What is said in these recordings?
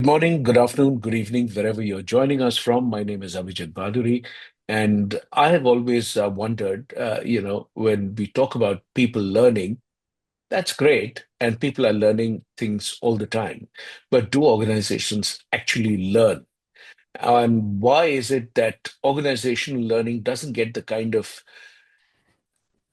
Good morning, good afternoon, good evening, wherever you're joining us from. My name is Abhijit Baduri, and I have always wondered, when we talk about people learning, that's great, and people are learning things all the time. But do organizations actually learn? And why is it that organizational learning doesn't get the kind of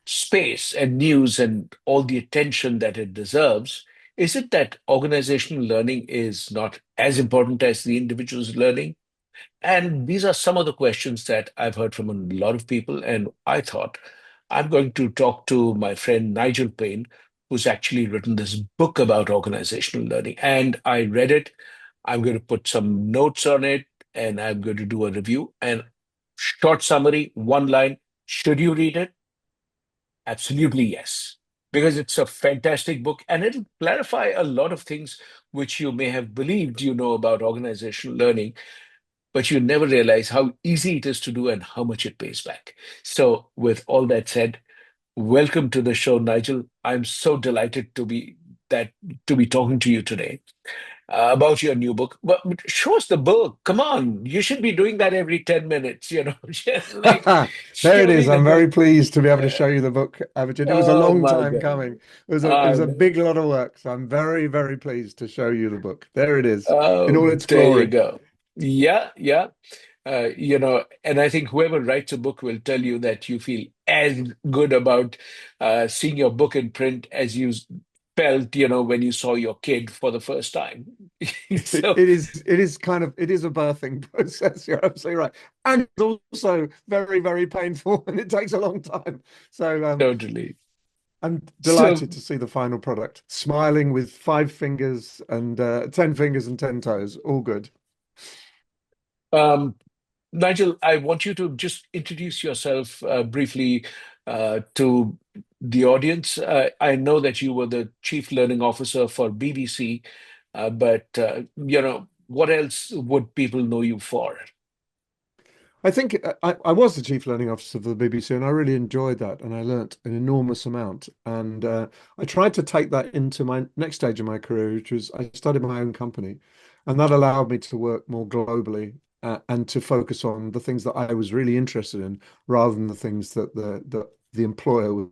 space and news and all the attention that it deserves? Is it that organizational learning is not as important as the individual's learning? And these are some of the questions that I've heard from a lot of people. And I thought I'm going to talk to my friend Nigel Payne, who's actually written this book about organizational learning. And I read it. I'm going to put some notes on it and I'm going to do a review. And short summary, one line. Should you read it? Absolutely yes. Because it's a fantastic book and it'll clarify a lot of things which you may have believed you know about organizational learning, but you never realize how easy it is to do and how much it pays back. So, with all that said, welcome to the show, Nigel. I'm so delighted that to be talking to you today about your new book. But show us the book. Come on, you should be doing that every 10 minutes. Just like There it show me is. the I'm very book. pleased to be able to Uh, show you the book, Abhijit. It was a oh long my time God. coming. It was a I big lot of work. So I'm very, very pleased to show you the book. There it is in Oh, all its there you glory. go. Yeah, yeah. And I think whoever writes a book will tell you that you feel as good about seeing your book in print as you felt, when you saw your kid for the first time. It, So it is it is a birthing process. You're absolutely right. And it's also very, very painful and it takes a long time. So totally. I'm So, delighted to see the final product. Smiling with 5 fingers and 10 fingers and 10 toes. All good. um, Nigel, I want you to just introduce yourself briefly to the audience. I know that you were the Chief Learning Officer for BBC, but what else would people know you for? I think I was the chief learning officer for the BBC, and I really enjoyed that, and I learnt an enormous amount. And I tried to take that into my next stage of my career, which was I started my own company, and that allowed me to work more globally and to focus on the things that I was really interested in, rather than the things that the employer was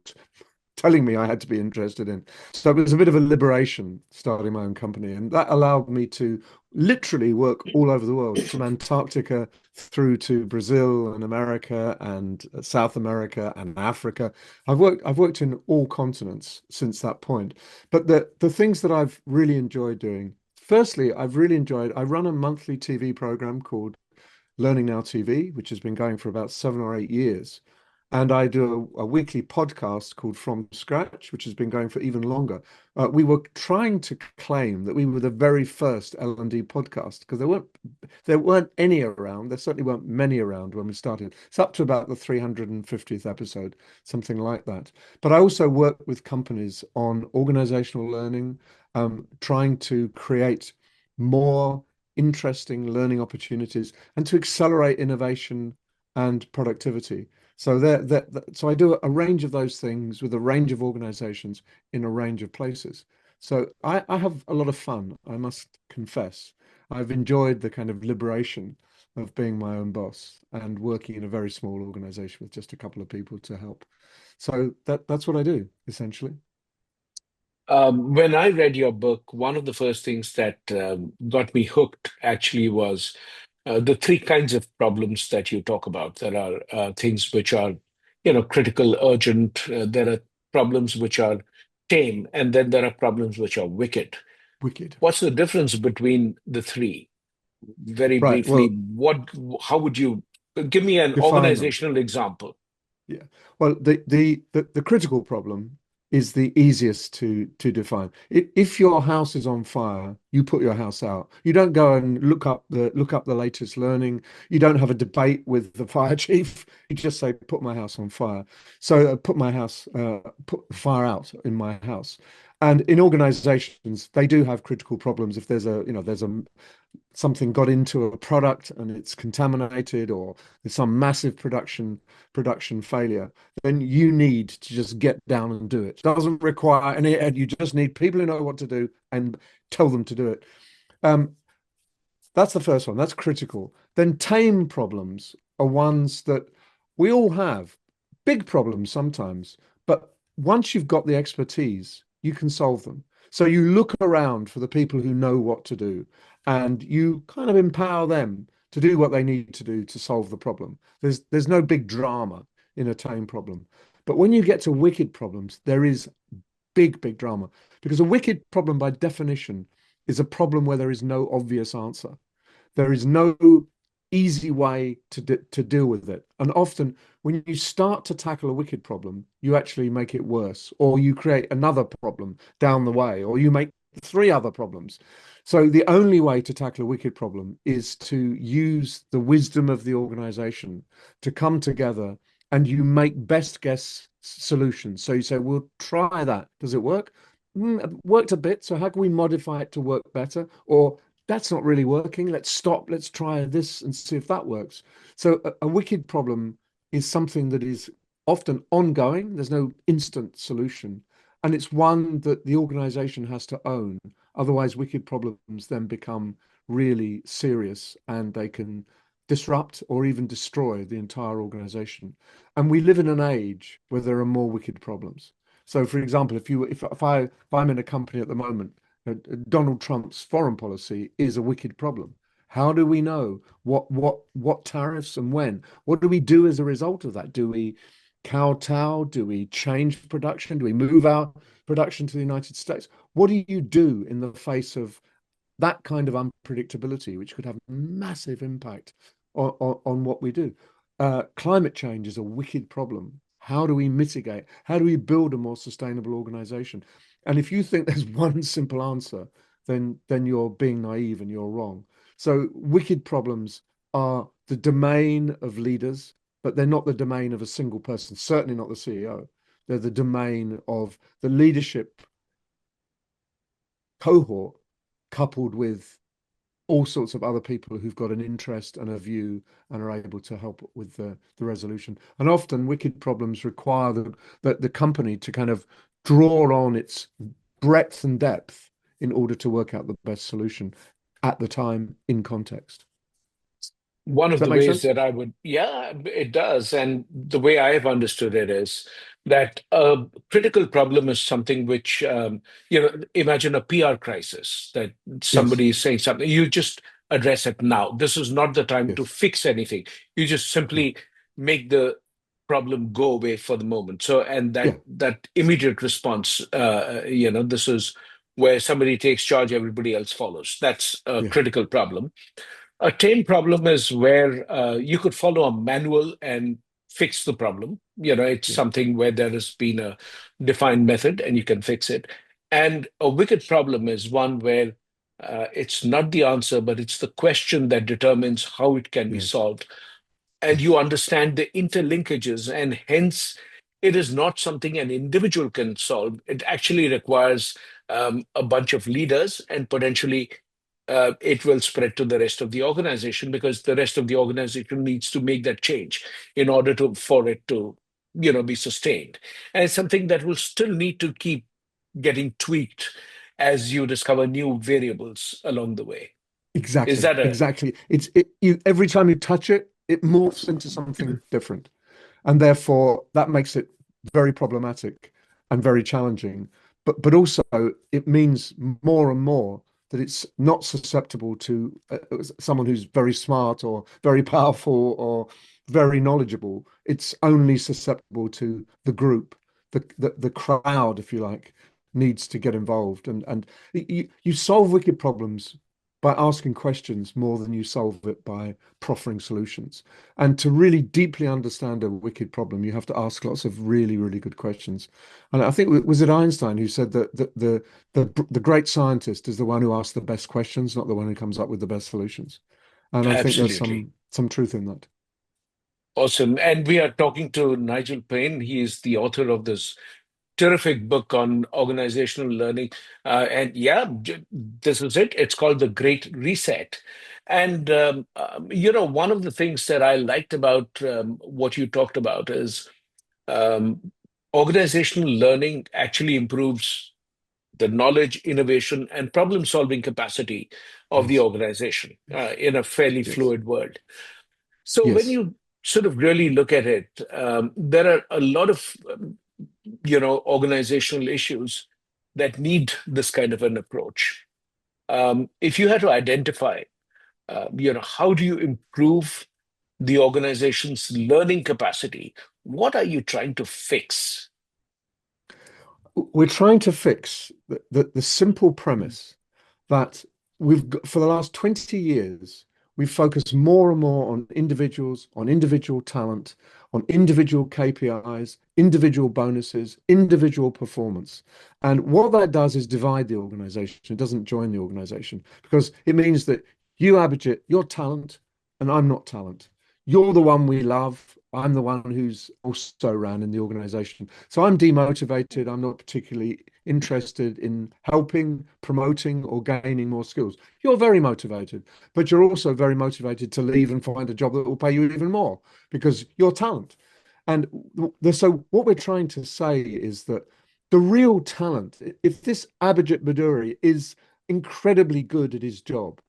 telling me I had to be interested in. So it was a bit of a liberation starting my own company. And that allowed me to literally work all over the world, from Antarctica through to Brazil and America and South America and Africa. I've worked in all continents since that point. But the things that I've really enjoyed doing, firstly, I run a monthly TV program called Learning Now TV, which has been going for about 7 or 8 years. And I do a weekly podcast called From Scratch, which has been going for even longer. We were trying to claim that we were the very first L&D podcast because there weren't any around. There certainly weren't many around when we started. It's up to about the 350th episode, something like that. But I also work with companies on organizational learning, trying to create more interesting learning opportunities and to accelerate innovation and productivity. So I do a range of those things with a range of organizations in a range of places. So I have a lot of fun, I must confess. I've enjoyed the kind of liberation of being my own boss and working in a very small organization with just a couple of people to help. So that's what I do, essentially. When I read your book, one of the first things that got me hooked actually was the three kinds of problems that you talk about. There are things which are, critical, urgent. There are problems which are tame, and then there are problems which are wicked. Wicked. What's the difference between the three? Very Right. briefly, Well, how would you give me an define them. organizational example? Yeah. Well, the critical problem is the easiest to define. If your house is on fire, you put your house out. You don't go and look up the latest learning. You don't have a debate with the fire chief. You just say, "Put my house on fire." So put the fire out in my house. And in organizations, they do have critical problems. If there's a something got into a product and it's contaminated, or there's some massive production failure, then you need to just get down and do it. It doesn't require any, and you just need people who know what to do and tell them to do it. Um, That's the first one. That's critical. Then tame problems are ones that we all have. Big problems sometimes, but once you've got the expertise, you can solve them. So you look around for the people who know what to do and you kind of empower them to do what they need to do to solve the problem. There's no big drama in a tame problem. But when you get to wicked problems, there is big drama because a wicked problem by definition is a problem where there is no obvious answer. There is no easy way to deal with it. And often, when you start to tackle a wicked problem, you actually make it worse, or you create another problem down the way, or you make three other problems. So, the only way to tackle a wicked problem is to use the wisdom of the organization to come together and you make best guess solutions. So, you say, we'll try that. Does it work? It worked a bit. So, how can we modify it to work better? Or that's not really working. Let's stop. Let's try this and see if that works. So a wicked problem is something that is often ongoing. There's no instant solution. And it's one that the organization has to own. Otherwise, wicked problems then become really serious and they can disrupt or even destroy the entire organization. And we live in an age where there are more wicked problems. So, for example, if I'm in a company at the moment, Donald Trump's foreign policy is a wicked problem. How do we know what tariffs and when? What do we do as a result of that? Do we kowtow? Do we change production? Do we move our production to the United States? What do you do in the face of that kind of unpredictability, which could have massive impact on what we do? Climate change is a wicked problem. How do we mitigate? How do we build a more sustainable organization? And if you think there's one simple answer, then you're being naive and you're wrong. So wicked problems are the domain of leaders, but they're not the domain of a single person, certainly not the CEO. They're the domain of the leadership cohort coupled with all sorts of other people who've got an interest and a view and are able to help with the resolution. And often wicked problems require the company to kind of draw on its breadth and depth in order to work out the best solution at the time in context. One Does of that the make ways sense? that I would, yeah, it does. And the way I have understood it is that a critical problem is something which, imagine a PR crisis that Yes, somebody is saying something, you just address it now. This is not the time to yes, fix anything. You just yeah, simply make the problem go away for the moment. So, and yeah, that immediate response, this is where somebody takes charge, everybody else follows. That's a yeah, critical problem. A tame problem is where you could follow a manual and fix the problem. It's yeah, something where there has been a defined method and you can fix it. And a wicked problem is one where it's not the answer, but it's the question that determines how it can be yes, solved. And you yes, understand the interlinkages, and hence it is not something an individual can solve. It actually requires a bunch of leaders and potentially it will spread to the rest of the organization because the rest of the organization needs to make that change in order to for it to be sustained, and it's something that will still need to keep getting tweaked as you discover new variables along the way. Is exactly, that a exactly. You every time you touch it, it morphs into something different. And therefore that makes it very problematic and very challenging. But also it means more and more that it's not susceptible to someone who's very smart or very powerful or very knowledgeable. It's only susceptible to the group, the crowd, if you like, needs to get involved. And you solve wicked problems by asking questions more than you solve it by proffering solutions. And to really deeply understand a wicked problem, you have to ask lots of really good questions. And I think was it Einstein who said that the great scientist is the one who asks the best questions, not the one who comes up with the best solutions. And I think there's absolutely some truth in that. awesome? And we are talking to Nigel Payne. He is the author of this terrific book on organizational learning. And yeah, this is it. It's called The Great Reset. And, one of the things that I liked about what you talked about is um, organizational learning actually improves the knowledge, innovation, and problem-solving capacity of the Yes. organization in a fairly Yes. fluid world. So when Yes. you sort of really look at it, there are a lot of organizational issues that need this kind of an approach. If you had to identify, how do you improve the organization's learning capacity? What are you trying to fix? We're trying to fix the simple premise that we've got, for the last 20 years, we've focused more and more on individuals, on individual talent, on individual KPIs, individual bonuses, individual performance. And what that does is divide the organization. It doesn't join the organization because it means that you, Abhijit, you're talent and I'm not talent. You're the one we love. I'm the one who's also ran in the organization. So I'm demotivated. I'm not particularly interested in helping, promoting, or gaining more skills. You're very motivated, but you're also very motivated to leave and find a job that will pay you even more because you're talent. And so what we're trying to say is that the real talent, if this Abhijit Baduri is incredibly good at his job,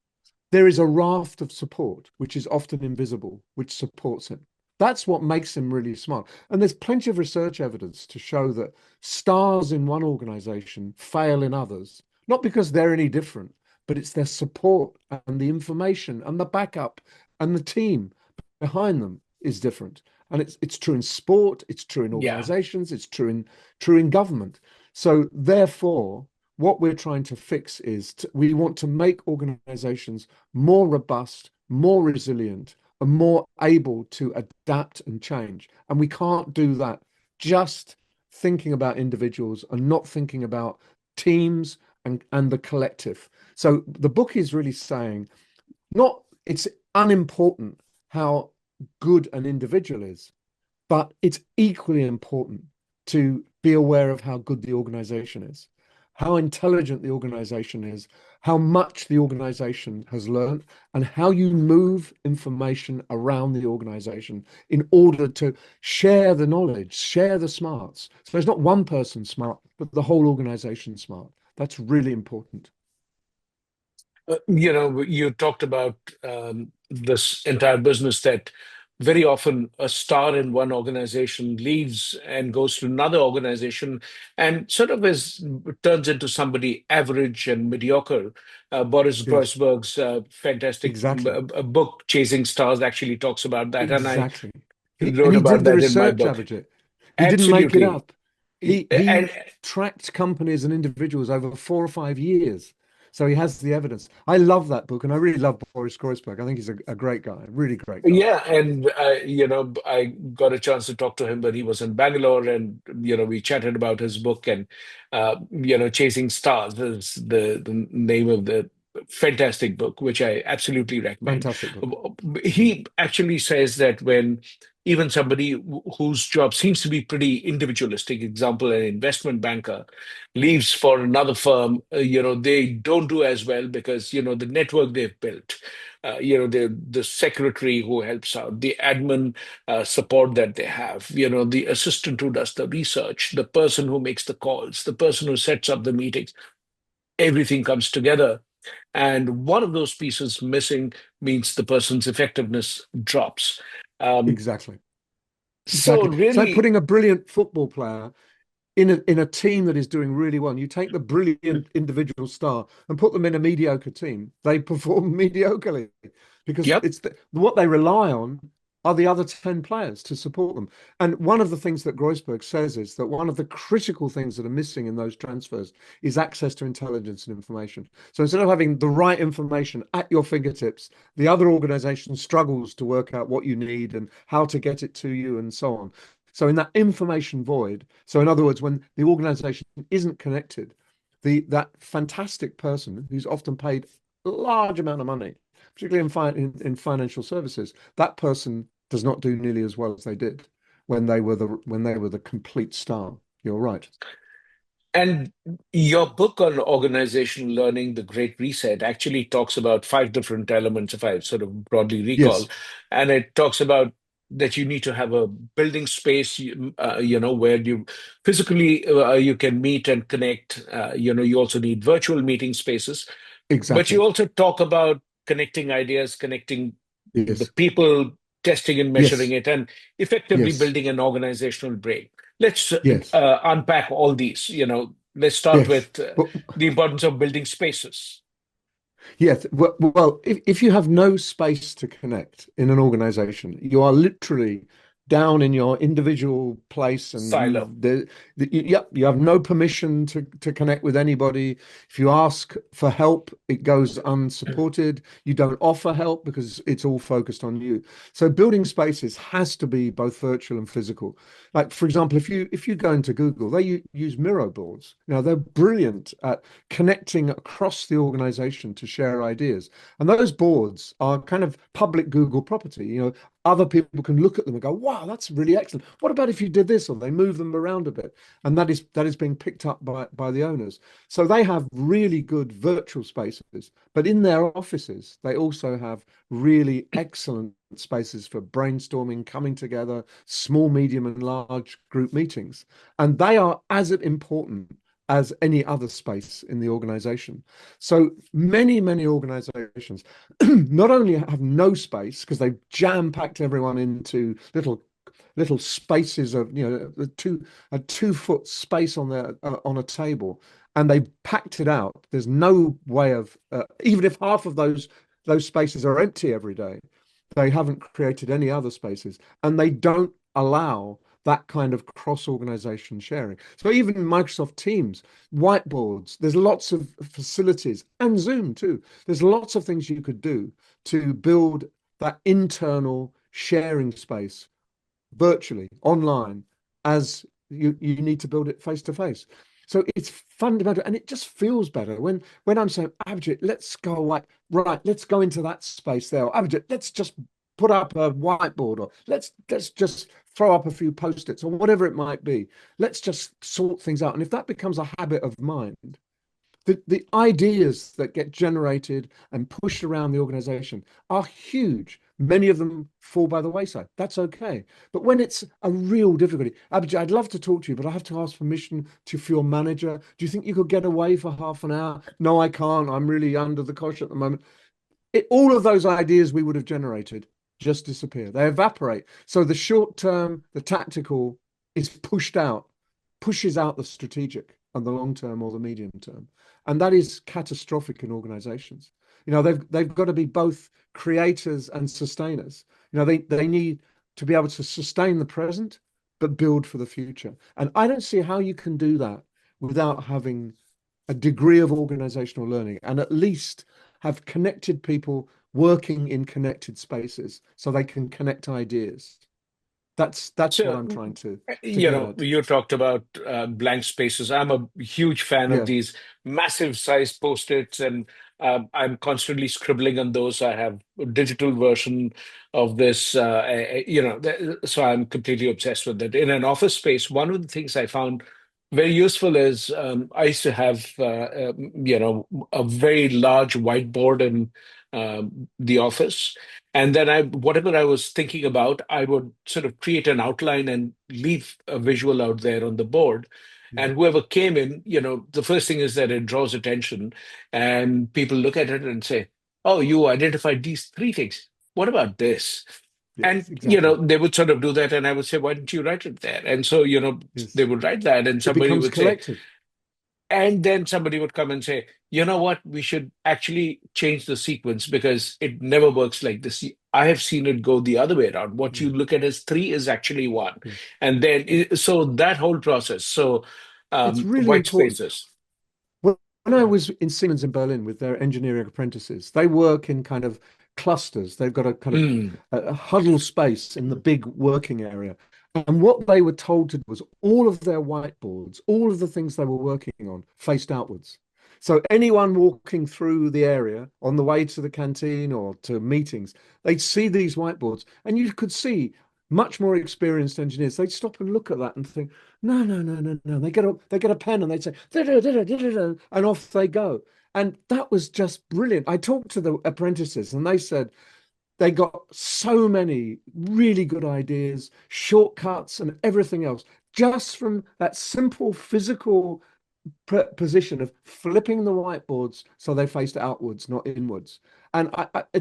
there is a raft of support, which is often invisible, which supports him. That's what makes him really smart. And there's plenty of research evidence to show that stars in one organization fail in others, not because they're any different, but it's their support and the information and the backup and the team behind them is different. And it's true in sport, it's true in Yeah. organizations, it's true in government. So therefore, what we're trying to fix is we want to make organizations more robust, more resilient, and more able to adapt and change. And we can't do that just thinking about individuals and not thinking about teams and the collective. So the book is really saying not it's unimportant how good an individual is, but it's equally important to be aware of how good the organization is, how intelligent the organization is, how much the organization has learned, and how you move information around the organization in order to share the knowledge, share the smarts. So there's not one person smart, but the whole organization smart. That's really important. You talked about this entire business that very often a star in one organization leaves and goes to another organization and sort of turns into somebody average and mediocre. Boris Yes, Groisberg's fantastic exactly. book, Chasing Stars, actually talks about that. And I Exactly. And wrote he about did the that in my research, book. Abhijit. He didn't make it Absolutely. up. He And tracked companies and individuals over 4 or 5 years. So he has the evidence. I love that book, and I really love Boris Groysberg. I think he's a great guy, a really great guy. yeah, and I got a chance to talk to him when he was in Bangalore, and we chatted about his book, and Chasing Stars is the name of the fantastic book, which I absolutely recommend. Fantastic book. Mm. He actually says that when even somebody whose job seems to be pretty individualistic, example, an investment banker, leaves for another firm, they don't do as well because the network they've built, the secretary who helps out, the admin support that they have, the assistant who does the research, the person who makes the calls, the person who sets up the meetings, everything comes together. And one of those pieces missing means the person's effectiveness drops. Um, Exactly. so Exactly. It's like really, putting a brilliant football player in a team that is doing really well. You take the brilliant individual star and put them in a mediocre team. They perform mediocrely because yep. what they rely on are the other 10 players to support them. And one of the things that Groisberg says is that one of the critical things that are missing in those transfers is access to intelligence and information. So instead of having the right information at your fingertips, the other organization struggles to work out what you need and how to get it to you and so on. So in that information void, so in other words, when the organization isn't connected, the that fantastic person who's often paid a large amount of money, particularly in financial services, that person does not do nearly as well as they did when they were the complete star. You're right. And your book on organizational learning, The Great Reset, actually talks about five different elements, if I sort of broadly recall. Yes. And it talks about that you need to have a building space, where you physically you can meet and connect. You also need virtual meeting spaces, but you Exactly. also talk about connecting ideas, connecting the Yes. people, testing and measuring Yes. it, and effectively Yes. building an organizational brain. Let's Yes. unpack all these. Let's start Yes. with But the importance of building spaces. yes, well, if you have no space to connect in an organization, you are literally down in your individual place, and Silo. yep, you have no permission to connect with anybody. If you ask for help, it goes unsupported. You don't offer help because it's all focused on you. So building spaces has to be both virtual and physical. Like for example, if you go into Google, they use Miro boards. They're brilliant at connecting across the organization to share ideas. And those boards are kind of public Google property. Other people can look at them and go, wow, that's really excellent. What about if you did this? Or they move them around a bit. And that is being picked up by the owners. So they have really good virtual spaces, but in their offices, they also have really excellent spaces for brainstorming, coming together, small, medium, and large group meetings. And they are as important as any other space in the organization. So many organizations not only have no space because they've jam-packed everyone into little spaces of a 2 foot space on a table, and they've packed it out. There's no way of even if half of those spaces are empty every day, they haven't created any other spaces, and they don't allow that kind of cross-organization sharing. So even Microsoft Teams, whiteboards, there's lots of facilities, and Zoom too. There's lots of things you could do to build that internal sharing space virtually, online, as you need to build it face to face. So it's fundamental, and it just feels better when I'm saying, Abhijit, let's go away. Right, let's go into that space there. Or, Abhijit, let's just put up a whiteboard, or let's just throw up a few post-its, or whatever it might be. Let's just sort things out. And if that becomes a habit of mind, the ideas that get generated and pushed around the organization are huge. Many of them fall by the wayside. That's okay. But when it's a real difficulty, Abhijit, I'd love to talk to you, but I have to ask permission for your manager. Do you think you could get away for half an hour? No, I can't. I'm really under the cosh at the moment. All of those ideas we would have generated just disappear. They evaporate. So the short term, the tactical is pushes out the strategic and the long term or the medium term. And that is catastrophic in organizations. They've got to be both creators and sustainers. They need to be able to sustain the present, but build for the future. And I don't see how you can do that without having a degree of organizational learning, and at least have connected people working in connected spaces so they can connect ideas. That's what So, I'm trying to get at. you talked about blank spaces. I'm a huge fan of Yeah, these massive size post-its, and I'm constantly scribbling on those. I have a digital version of this, so I'm completely obsessed with it. In an office space, one of the things I found very useful is I used to have, a very large whiteboard in the office. And then whatever I was thinking about, I would sort of create an outline and leave a visual out there on the board. yeah, And whoever came in, the first thing is that it draws attention, and people look at it and say, "Oh, you identified these three things. What about this?" yes, And exactly. they would sort of do that, and I would say, "Why didn't you write it there?" And so they Yes, would write that, and it somebody becomes would say, collective. and then somebody would come and say, you know what, we should actually change the sequence because it never works like this. I have seen it go the other way around. What Yeah, you look at as three is actually one. yeah. And then, so that whole process. So, It's really white important. spaces. When I was in Siemens in Berlin with their engineering apprentices, they work in kind of clusters. They've got a kind of Mm. a huddle space in the big working area. And what they were told to do was all of their whiteboards, all of the things they were working on faced outwards. So anyone walking through the area on the way to the canteen or to meetings, they'd see these whiteboards, and you could see much more experienced engineers. They'd stop and look at that and think, no, no, no, no, no. They get a pen and they'd say, "Da-da, da-da, da-da," and off they go. And that was just brilliant. I talked to the apprentices and they said, they got so many really good ideas, shortcuts, and everything else just from that simple physical position of flipping the whiteboards so they faced outwards, not inwards. And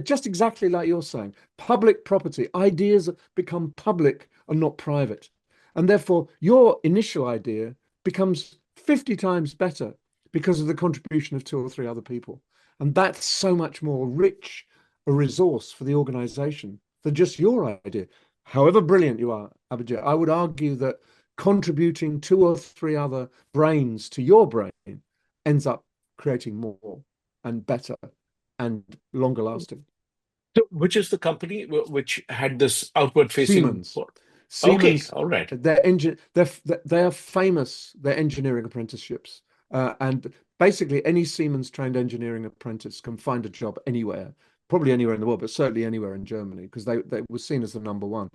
just exactly like you're saying, public property, ideas become public and not private. And therefore, your initial idea becomes 50 times better because of the contribution of two or three other people. And that's so much more rich a resource for the organization than just your idea. However brilliant you are, Abhijit, I would argue that contributing two or three other brains to your brain ends up creating more and better and longer lasting. So which is the company which had this outward facing Siemens. port? Okay, Siemens, all right. they are famous, their engineering apprenticeships. And basically any Siemens trained engineering apprentice can find a job anywhere, probably anywhere in the world, but certainly anywhere in Germany, because they were seen as the number one.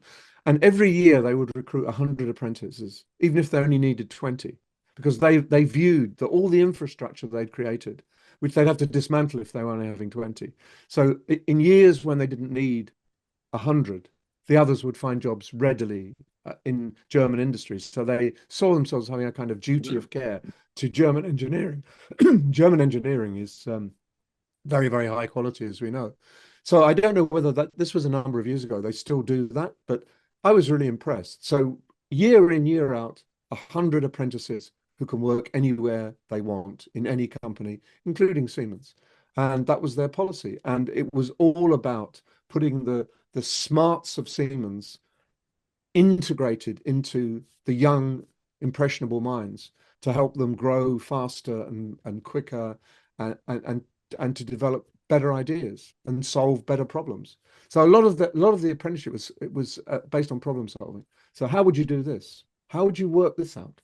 And every year they would recruit 100 apprentices, even if they only needed 20, because they viewed that all the infrastructure they'd created, which they'd have to dismantle if they were only having 20. So in years when they didn't need 100, the others would find jobs readily in German industries. So they saw themselves having a kind of duty of care to German engineering. German engineering is very, very high quality, as we know. So I don't know whether that this was a number of years ago. They still do that, but I was really impressed. So year in, year out, 100 apprentices who can work anywhere they want in any company, including Siemens. And that was their policy. And it was all about putting the smarts of Siemens integrated into the young, impressionable minds to help them grow faster and quicker and and to develop better ideas and solve better problems. So a lot of the apprenticeship was based on problem solving. So how would you do this? How would you work this out?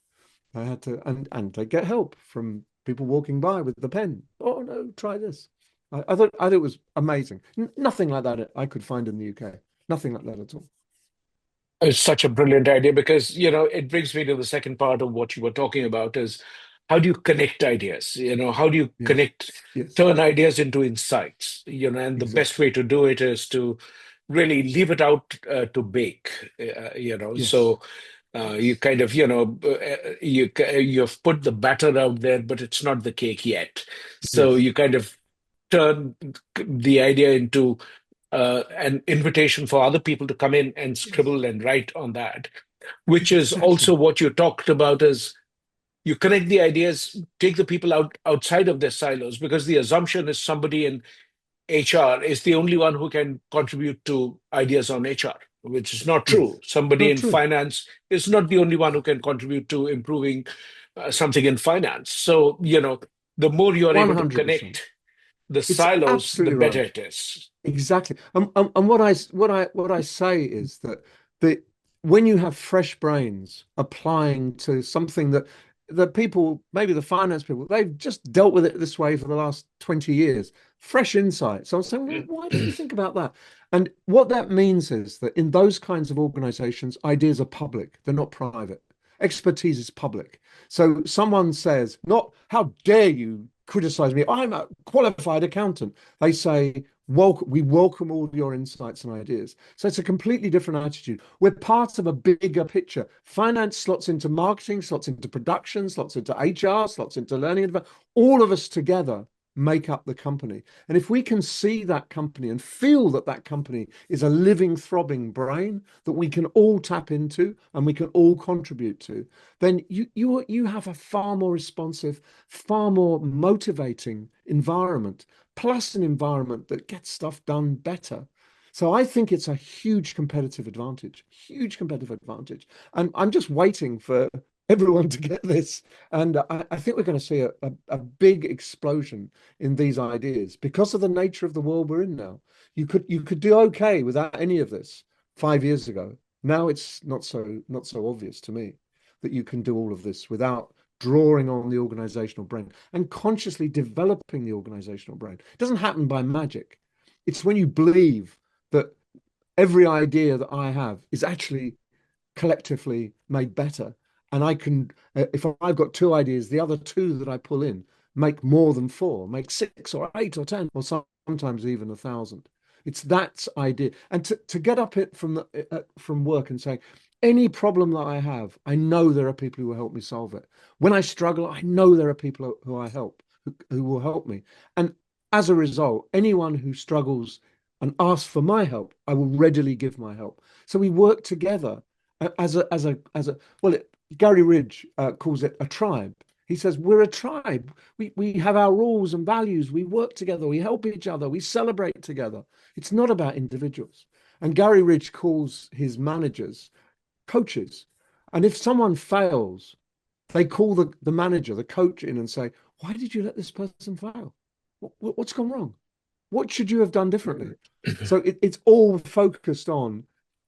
I had to and to get help from people walking by with the pen. Oh no, try this. I thought it was amazing. Nothing like that I could find in the UK. Nothing like that at all. It's such a brilliant idea because, it brings me to the second part of what you were talking about is how do you connect ideas? How do you Yes. connect, Yes. turn ideas into insights? And the best Exactly. way to do it is to really leave it out to bake. Yes. So you Yes. kind of, you've put the batter out there, but it's not the cake yet. So Yes. you kind of turn the idea into an invitation for other people to come in and Yes. scribble and write on that, which is also Exactly. what you talked about is you connect the ideas, take the people outside of their silos, because the assumption is somebody in HR is the only one who can contribute to ideas on HR, which is not true. Yes. Somebody Not in true. finance is not the only one who can contribute to improving something in finance. So, the more you're able to 100%. connect the It's silos, the absolutely better right. it is. Exactly. And what I say is that the when you have fresh brains applying to something that the people, maybe the finance people, they've just dealt with it this way for the last 20 years. Fresh insight. So I'm saying, well, why don't you think about that? And what that means is that in those kinds of organizations, ideas are public, they're not private. Expertise is public. So someone says, not how dare you criticize me? I'm a qualified accountant. They say, we welcome all your insights and ideas. So it's a completely different attitude. We're part of a bigger picture. Finance slots into marketing, slots into production, slots into HR, slots into learning. All of us together make up the company. And if we can see that company and feel that that company is a living, throbbing brain that we can all tap into and we can all contribute to, then you have a far more responsive, far more motivating environment, plus an environment that gets stuff done better. So I think it's a huge competitive advantage. And I'm just waiting for everyone to get this. And I think we're going to see a big explosion in these ideas because of the nature of the world we're in now. You could do okay without any of this 5 years ago. Now it's not so obvious to me that you can do all of this without drawing on the organizational brain and consciously developing the organizational brain. It doesn't happen by magic. It's when you believe that every idea that I have is actually collectively made better. And I can, if I've got two ideas, the other two that I pull in make more than four, make six or eight or 10, or sometimes even 1,000. It's that idea. And to get up it from from work and say, any problem that I have, I know there are people who will help me solve it. When I struggle, I know there are people who I help, who will help me. And as a result, anyone who struggles and asks for my help, I will readily give my help. So we work together well, Gary Ridge calls it a tribe. He says we're a tribe. We have our rules and values. We work together. We help each other. We celebrate together. It's not about individuals. And Gary Ridge calls his managers coaches. And if someone fails, they call the manager, the coach in and say, why did you let this person fail? What's gone wrong? What should you have done differently? So it's all focused on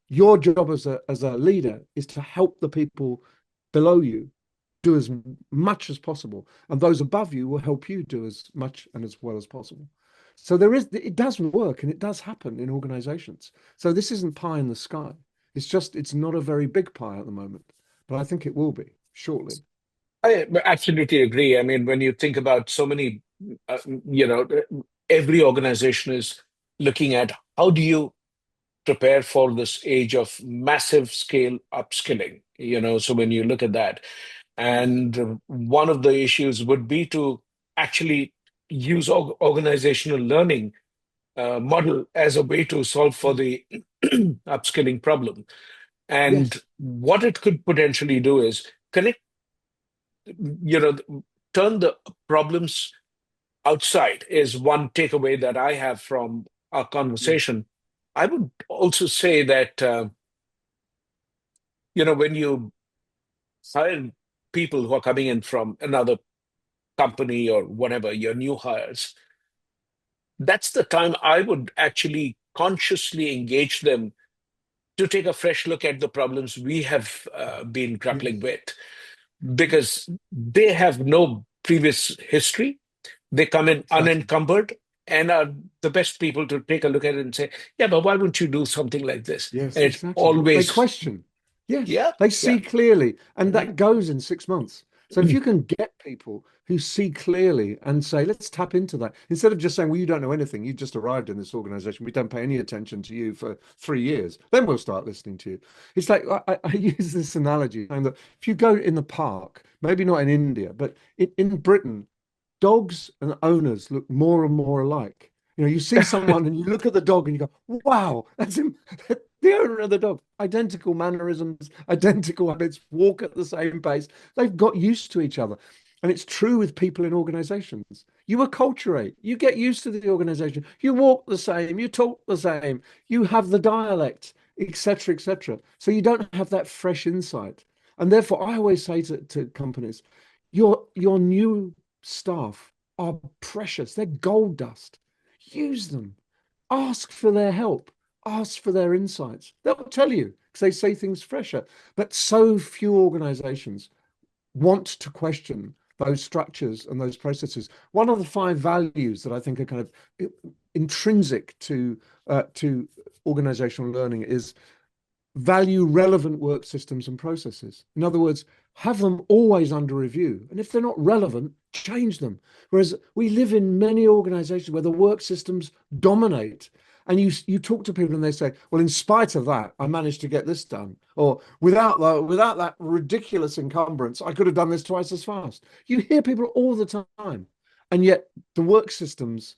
your job as a leader is to help the people below you do as much as possible, and those above you will help you do as much and as well as possible. So it does work and it does happen in organizations. So this isn't pie in the sky. It's not a very big pie at the moment, but I think it will be shortly. I absolutely agree. I mean, when you think about so many, you know, every organization is looking at how do you prepare for this age of massive scale upskilling, so when you look at that, and one of the issues would be to actually use organizational learning model as a way to solve for the upskilling problem. And Yes, what it could potentially do is connect, you know, turn the problems outside is one takeaway that I have from our yes, conversation. I would also say that, when you hire people who are coming in from another company or whatever, your new hires, that's the time I would actually consciously engage them to take a fresh look at the problems we have been grappling yes, with, because they have no previous history. They come in exactly. unencumbered and are the best people to take a look at it and say, yeah, but why wouldn't you do something like this? Yes, And it exactly. They always, question. Yes, yeah, they yeah. see clearly, and Mhm. that goes in 6 months. So if you can get people who see clearly and say, let's tap into that, instead of just saying, well, you don't know anything, you just arrived in this organization, we don't pay any attention to you for 3 years, then we'll start listening to you. It's like I use this analogy saying that if you go in the park, maybe not in India, but in Britain, dogs and owners look more and more alike. You see someone and you look at the dog and you go, wow, that's him. The owner of the dog, identical mannerisms, identical habits, walk at the same pace. They've got used to each other. And it's true with people in organizations. You acculturate, you get used to the organization, you walk the same, you talk the same, you have the dialect, etc., etc. So you don't have that fresh insight. And therefore, I always say to companies, your new staff are precious. They're gold dust. Use them. Ask for their help. Ask for their insights. They'll tell you because they say things fresher. But so few organizations want to question those structures and those processes. One of the five values that I think are kind of intrinsic to organizational learning is value relevant work systems and processes. In other words, have them always under review. And if they're not relevant, change them. Whereas we live in many organizations where the work systems dominate. And you talk to people and they say, well, in spite of that, I managed to get this done. Or without that ridiculous encumbrance, I could have done this twice as fast. You hear people all the time. And yet the work systems,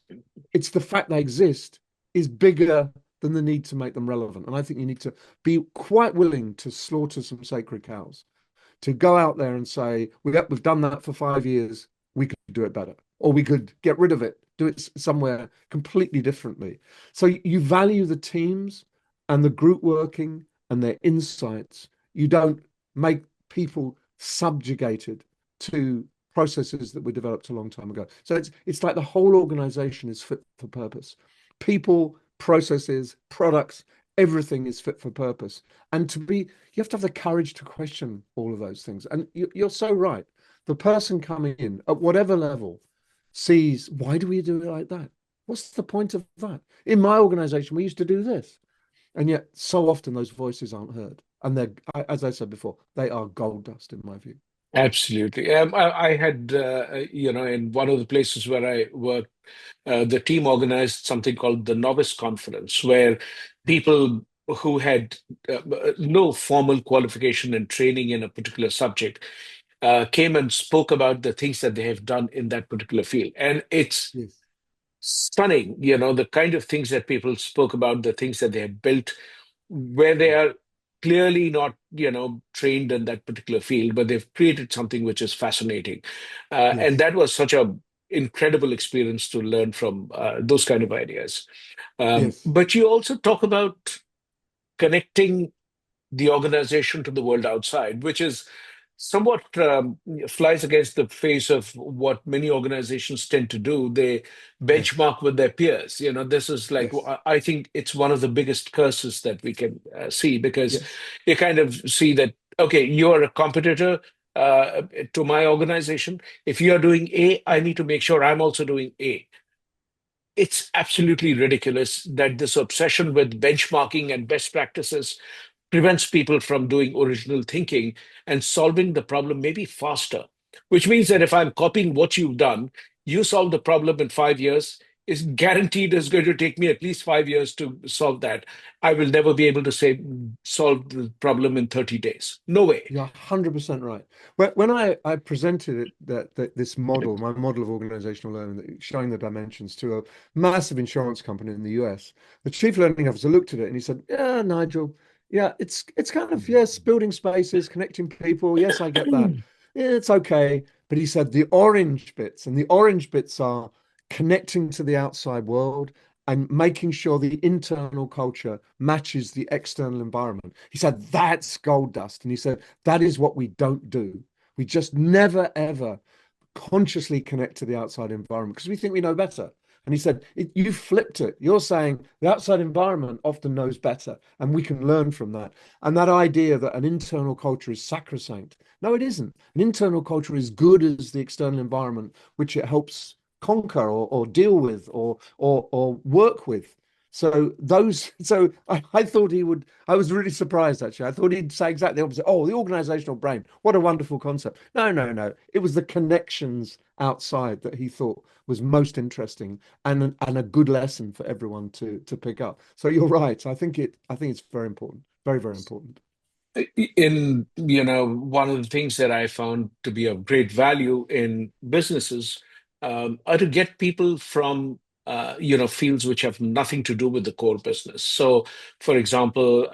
it's the fact they exist is bigger than the need to make them relevant. And I think you need to be quite willing to slaughter some sacred cows, to go out there and say, we've done that for 5 years, we could do it better, or we could get rid of it, do it somewhere completely differently. So you value the teams and the group working and their insights. You don't make people subjugated to processes that were developed a long time ago. So it's like the whole organization is fit for purpose. People, processes, products, everything is fit for purpose. And you have to have the courage to question all of those things. And you're so right. The person coming in at whatever level sees, why do we do it like that? What's the point of that? In my organization, we used to do this. And yet, so often those voices aren't heard. And as I said before, they are gold dust in my view. Absolutely. I had, in one of the places where I worked, the team organized something called the Novice Conference, where people who had no formal qualification and training in a particular subject came and spoke about the things that they have done in that particular field. And it's Yes. stunning, the kind of things that people spoke about, the things that they have built, where they Yeah. are clearly not, trained in that particular field, but they've created something which is fascinating. And Yes. that was such a incredible experience to learn from those kind of ideas. Yes. But you also talk about connecting the organization to the world outside, which is somewhat flies against the face of what many organizations tend to do. They Yes. benchmark with their peers. This is like, Yes. I think it's one of the biggest curses that we can see, because Yes. you kind of see that, okay, you're a competitor to my organization. If you're doing A, I need to make sure I'm also doing A. It's absolutely ridiculous that this obsession with benchmarking and best practices prevents people from doing original thinking and solving the problem maybe faster, which means that if I'm copying what you've done, you solve the problem in 5 years, is guaranteed it's going to take me at least 5 years to solve that. I will never be able to say solve the problem in 30 days. No way. You're 100% right. When I presented this model, my model of organizational learning, showing the dimensions to a massive insurance company in the US, the chief learning officer looked at it and he said, "Yeah, Nigel, yeah, it's kind of yes, building spaces, connecting people. Yes, I get that. Yeah, it's okay." But he said the orange bits, and the orange bits are connecting to the outside world and making sure the internal culture matches the external environment. He said, that's gold dust. And he said, that is what we don't do. We just never, ever consciously connect to the outside environment because we think we know better. And he said, you flipped it. You're saying the outside environment often knows better and we can learn from that. And that idea that an internal culture is sacrosanct. No, it isn't. An internal culture is good as the external environment, which it helps conquer or deal with or work with. So I thought he would. I was really surprised actually. I thought he'd say exactly the opposite. Oh, the organizational brain, what a wonderful concept. No, no, no. It was the connections outside that he thought was most interesting and a good lesson for everyone to pick up. So you're right. I think it's very important. Very, very important. In one of the things that I found to be of great value in businesses are to get people from fields which have nothing to do with the core business. So for example,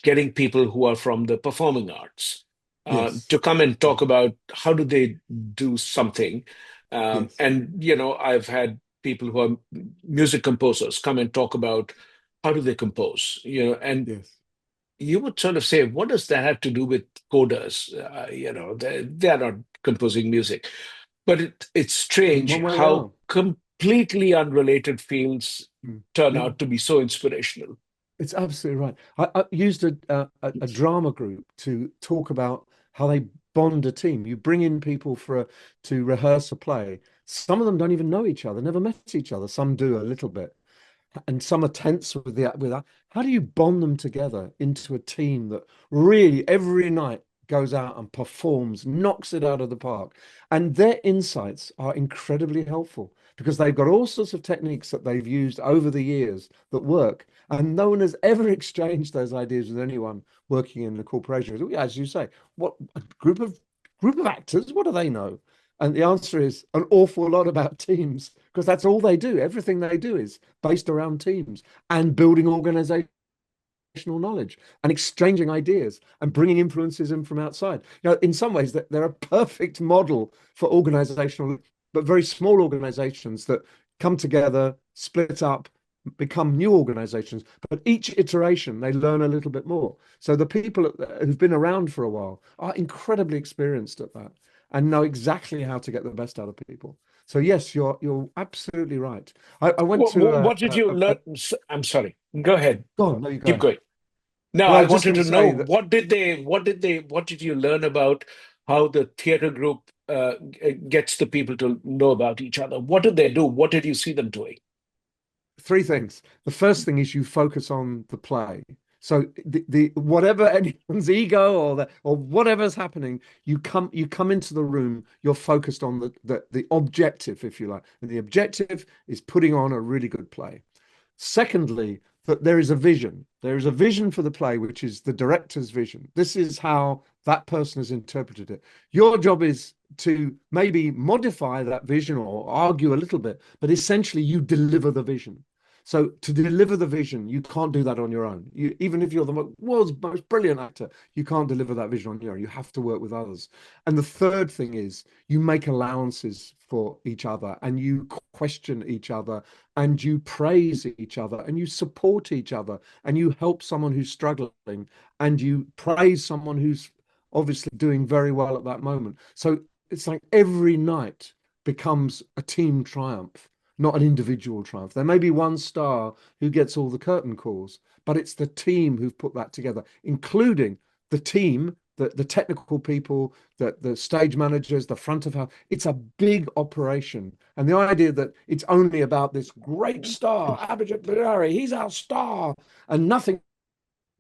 getting people who are from the performing arts Yes. to come and talk Yes. about how do they do something. Yes. And I've had people who are music composers come and talk about how do they compose, and Yes. you would sort of say, what does that have to do with coders? They are not composing music. But it's In strange one way they how are. completely unrelated fields Mm. turn Yeah. out to be so inspirational. It's absolutely right. I used a drama group to talk about how they bond a team. You bring in people to rehearse a play. Some of them don't even know each other, never met each other. Some do a little bit, and some are tense with that. How do you bond them together into a team that really every night goes out and performs, knocks it out of the park? And their insights are incredibly helpful because they've got all sorts of techniques that they've used over the years that work. And no one has ever exchanged those ideas with anyone working in the corporation. As you say, what a group of actors, what do they know? And the answer is an awful lot about teams because that's all they do. Everything they do is based around teams and building organizational knowledge and exchanging ideas and bringing influences in from outside. In some ways, they're a perfect model for organizational, but very small organizations that come together, split up, become new organizations. But each iteration, they learn a little bit more. So the people who've been around for a while are incredibly experienced at that and know exactly how to get the best out of people. So yes, you're absolutely right. I went to What did you learn? I'm sorry. Go ahead. go on, no, you go Keep ahead. going. No, Well, I I was just wanted going to to know say that what did you learn about how the theater group gets the people to know about each other? What did they do? What did you see them doing? three things. The first thing is you focus on the play. So the whatever anyone's ego or whatever's happening, you come into the room, you're focused on the objective, if you like. And the objective is putting on a really good play. Secondly, that there is a vision. There is a vision for the play, which is the director's vision. This is how that person has interpreted it. Your job is to maybe modify that vision or argue a little bit, but essentially you deliver the vision. So to deliver the vision, you can't do that on your own. Even if you're the world's most brilliant actor, you can't deliver that vision on your own. You have to work with others. And the third thing is you make allowances for each other and you question each other and you praise each other and you support each other and you help someone who's struggling and you praise someone who's obviously doing very well at that moment. So it's like every night becomes a team triumph, not an individual triumph. There may be one star who gets all the curtain calls, but it's the team who've put that together, including the team, the technical people, the stage managers, the front of house. It's a big operation. And the idea that it's only about this great star, Abhijit Bidari, he's our star, and nothing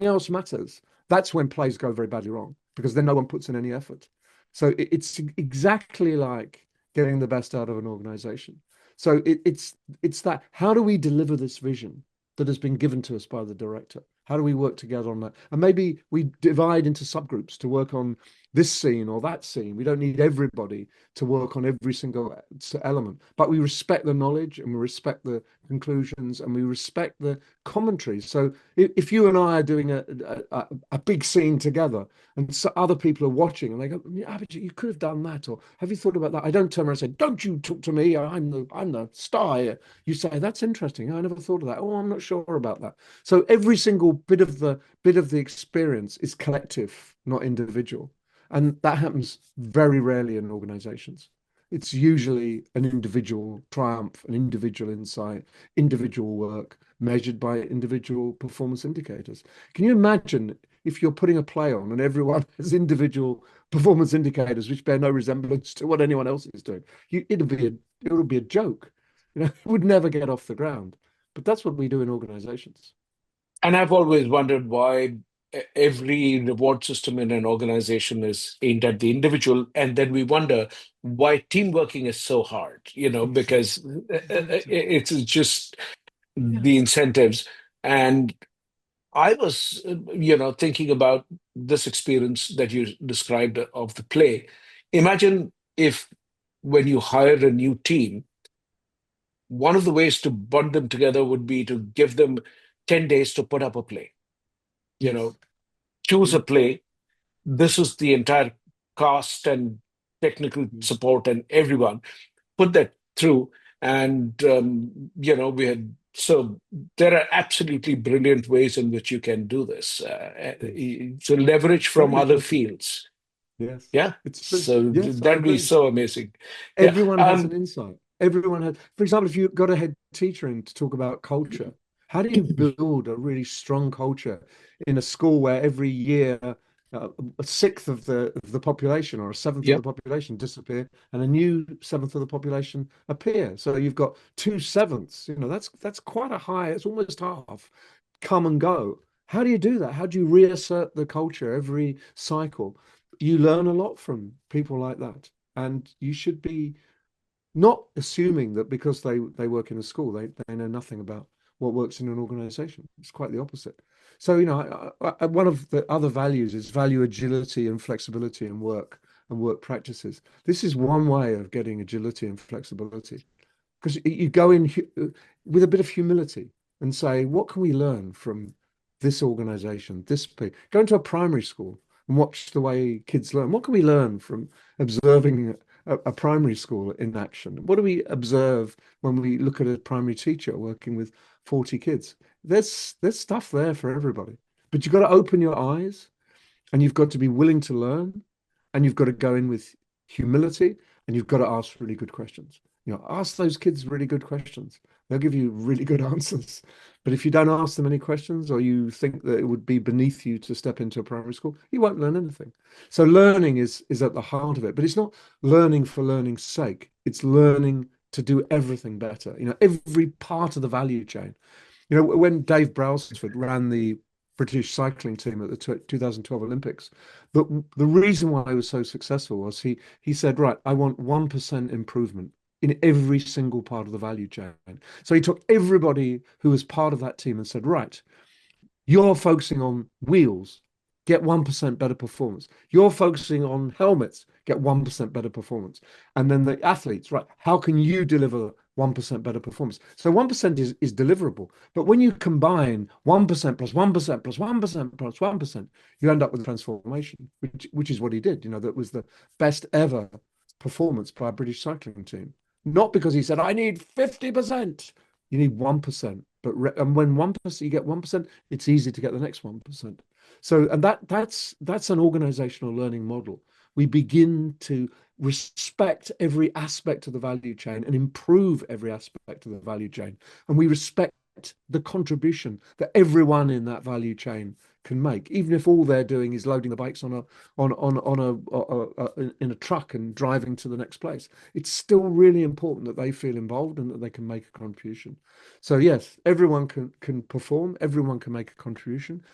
else matters. That's when plays go very badly wrong because then no one puts in any effort. So it's exactly like getting the best out of an organization. So it's that how do we deliver this vision that has been given to us by the director? How do we work together on that? And maybe we divide into subgroups to work on this scene or that scene. We don't need everybody to work on every single element, but we respect the knowledge and we respect the conclusions and we respect the commentaries. So if you and I are doing a big scene together and so other people are watching and they go, yeah, but you could have done that, or have you thought about that? I don't turn around and say, don't you talk to me, I'm the star here. You say, that's interesting, I never thought of that. Oh, I'm not sure about that. So every single bit of the experience is collective, not individual. And that happens very rarely in organizations. It's usually an individual triumph, an individual insight, individual work measured by individual performance indicators. Can you imagine if you're putting a play on and everyone has individual performance indicators which bear no resemblance to what anyone else is doing? It would be a joke. It would never get off the ground. But that's what we do in organizations. And I've always wondered why every reward system in an organization is aimed at the individual. And then we wonder why team working is so hard, because Exactly. Exactly. it's just Yeah. the incentives. And I was, thinking about this experience that you described of the play. Imagine if when you hire a new team, one of the ways to bond them together would be to give them 10 days to put up a play. You know, Yes. choose a Yeah. play. This is the entire cast and technical Mm. support and everyone. Put that through. And, we had, so there are absolutely brilliant ways in which you can do this. Yes. So leverage from Very other effective. fields. Yes. Yeah. It's true. So Yes, I that'd be agree. so amazing. Yeah. Everyone has an insight. Everyone has, for example, if you got a head teacher in to talk about culture, how do you build a really strong culture in a school where every year a sixth of the population or a seventh of Yeah. the population disappear and a new seventh of the population appear? So you've got two sevenths. That's quite a high. It's almost half come and go. How do you do that? How do you reassert the culture every cycle? You learn a lot from people like that. And you should be not assuming that because they work in a school, they know nothing about what works in an organization. It's quite the opposite. So, one of the other values is value agility and flexibility in work and work practices. This is one way of getting agility and flexibility because you go in with a bit of humility and say, what can we learn from this organization, this people? Go into a primary school and watch the way kids learn. What can we learn from observing a primary school in action? What do we observe when we look at a primary teacher working with 40 kids? There's stuff there for everybody, but you've got to open your eyes and you've got to be willing to learn and you've got to go in with humility and you've got to ask really good questions. Ask those kids really good questions. They'll give you really good answers. But if you don't ask them any questions or you think that it would be beneath you to step into a primary school, you won't learn anything. So learning is at the heart of it, but it's not learning for learning's sake. It's learning to do everything better. Every part of the value chain. When Dave Brailsford ran the British cycling team at the 2012 Olympics. But the reason why he was so successful was he said, right, I want 1% improvement in every single part of the value chain. So he took everybody who was part of that team and said, right, you're focusing on wheels, get 1% better performance. You're focusing on helmets, get 1% better performance. And then the athletes, right, how can you deliver 1% better performance? So 1% is deliverable. But when you combine 1% plus 1% plus 1% plus 1%, you end up with a transformation, which is what he did. That was the best ever performance by a British cycling team. Not because he said, I need 50%. You need 1%. And when 1%, you get 1%, it's easy to get the next 1%. So, and that's an organizational learning model. We begin to respect every aspect of the value chain and improve every aspect of the value chain. And we respect the contribution that everyone in that value chain can make, even if all they're doing is loading the bikes in a truck and driving to the next place. It's still really important that they feel involved and that they can make a contribution. So yes, everyone can perform, everyone can make a contribution,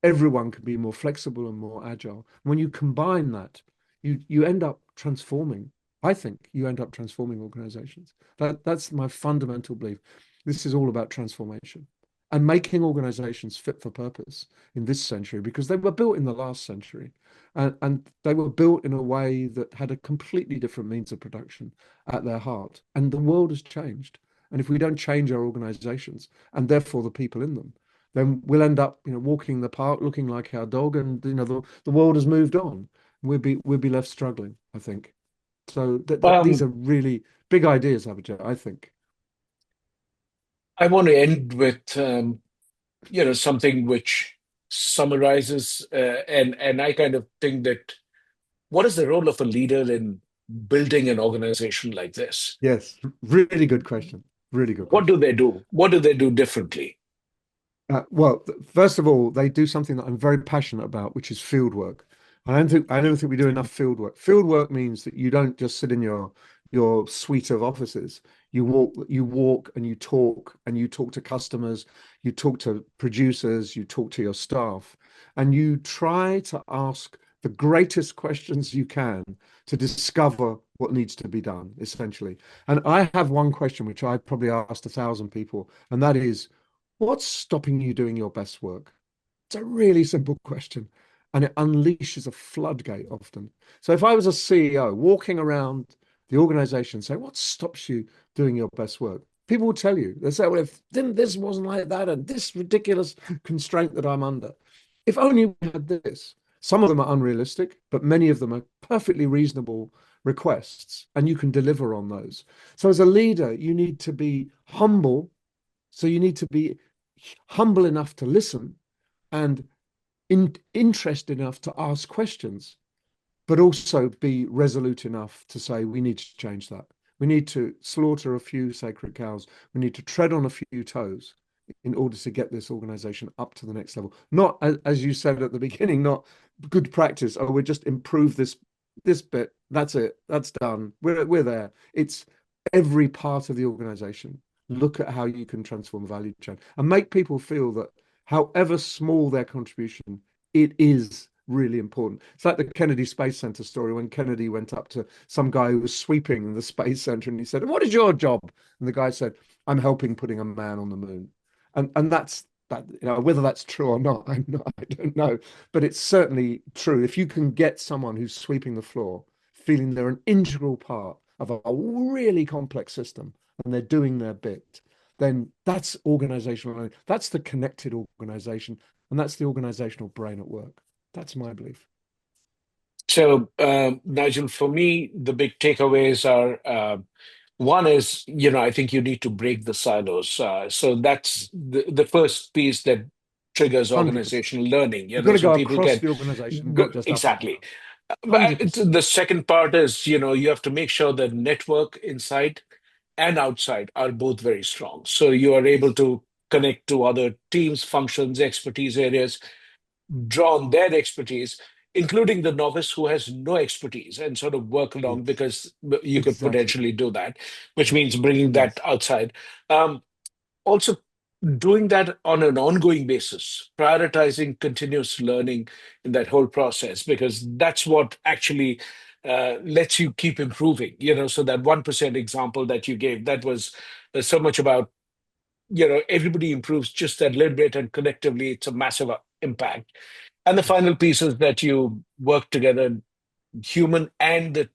everyone can be more flexible and more agile. When you combine that, you end up transforming. I think you end up transforming organizations. That's my fundamental belief. This is all about transformation and making organizations fit for purpose in this century because they were built in the last century and they were built in a way that had a completely different means of production at their heart. And the world has changed. And if we don't change our organizations and therefore the people in them, then we'll end up, walking in the park looking like our dog, and the world has moved on. We'll be left struggling, I think. So these Um, are really big ideas, Abhijit, I think. I want to end with something which summarizes, and I kind of think that what is the role of a leader in building an organization like this? Yes, really good question. Really good What do question. they do? What do they do differently? Well, first of all, they do something that I'm very passionate about, which is field work. I don't think we do enough field work. Field work means that you don't just sit in your suite of offices. You walk and you talk to customers, you talk to producers, you talk to your staff, and you try to ask the greatest questions you can to discover what needs to be done, essentially. And I have one question which I probably asked 1,000 people, and that is, what's stopping you doing your best work? It's a really simple question, and it unleashes a floodgate often. So if I was a CEO walking around the organization saying, what stops you doing your best work? People will tell you, they say, well, if then this wasn't like that, and this ridiculous constraint that I'm under. If only we had this. Some of them are unrealistic, but many of them are perfectly reasonable requests, and you can deliver on those. So as a leader, you need to be humble, so you need to be humble enough to listen and interested enough to ask questions, but also be resolute enough to say, we need to change that. We need to slaughter a few sacred cows. We need to tread on a few toes in order to get this organization up to the next level. Not, as you said at the beginning, not good practice. Oh, we just improve this bit. That's it. That's done. We're there. It's every part of the organization. Look at how you can transform the value chain and make people feel that however small their contribution, it is really important. It's like the Kennedy Space Center story when Kennedy went up to some guy who was sweeping the Space Center and he said, what is your job? And the guy said, I'm helping putting a man on the moon. And that's that, whether that's true or not, I don't know. But it's certainly true. If you can get someone who's sweeping the floor feeling they're an integral part of a really complex system and they're doing their bit, then that's organizational learning. That's the connected organization, and that's the organizational brain at work. That's my belief. So, Nigel, for me, the big takeaways are one is, I think you need to break the silos. So that's the first piece that triggers 100%. organizational learning, You've got to so go people across can the organization, go not just up and exactly. down. But 100%. the second part is, you have to make sure the network inside and outside are both very strong. So you are able Yes. to connect to other teams, functions, expertise areas, draw on their expertise, including the novice who has no expertise, and sort of work along Yes. because you could Exactly. potentially do that, which Yes. means bringing that Yes. outside. Um, Also, doing that on an ongoing basis, prioritizing continuous learning in that whole process, because that's what actually lets you keep improving. So that 1% example that you gave, that was so much about, everybody improves just that little bit, and collectively, it's a massive impact. And the Yes. final piece is that you work together, human and the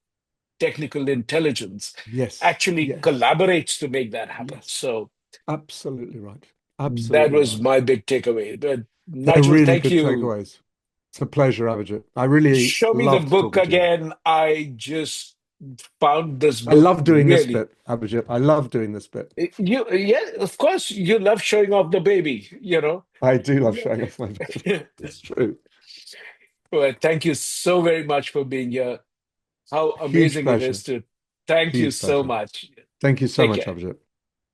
technical intelligence Yes. actually Yes. collaborates to make that happen. Yes. So Absolutely right. that Absolutely was right. my big takeaway. But They're Nigel, really thank good you. takeaways. It's a pleasure, Abhijit. I really Show me the loved book talking to you. again. I just found this I book love doing this really. bit, Abhijit. I love doing this bit. Yeah, of course, you love showing off the baby. I do love showing off my baby. It's true. Well, thank you so very much for being here. How Huge amazing it pleasure. is to thank you Huge so pleasure. much. Thank you so Take much, care. Abhijit.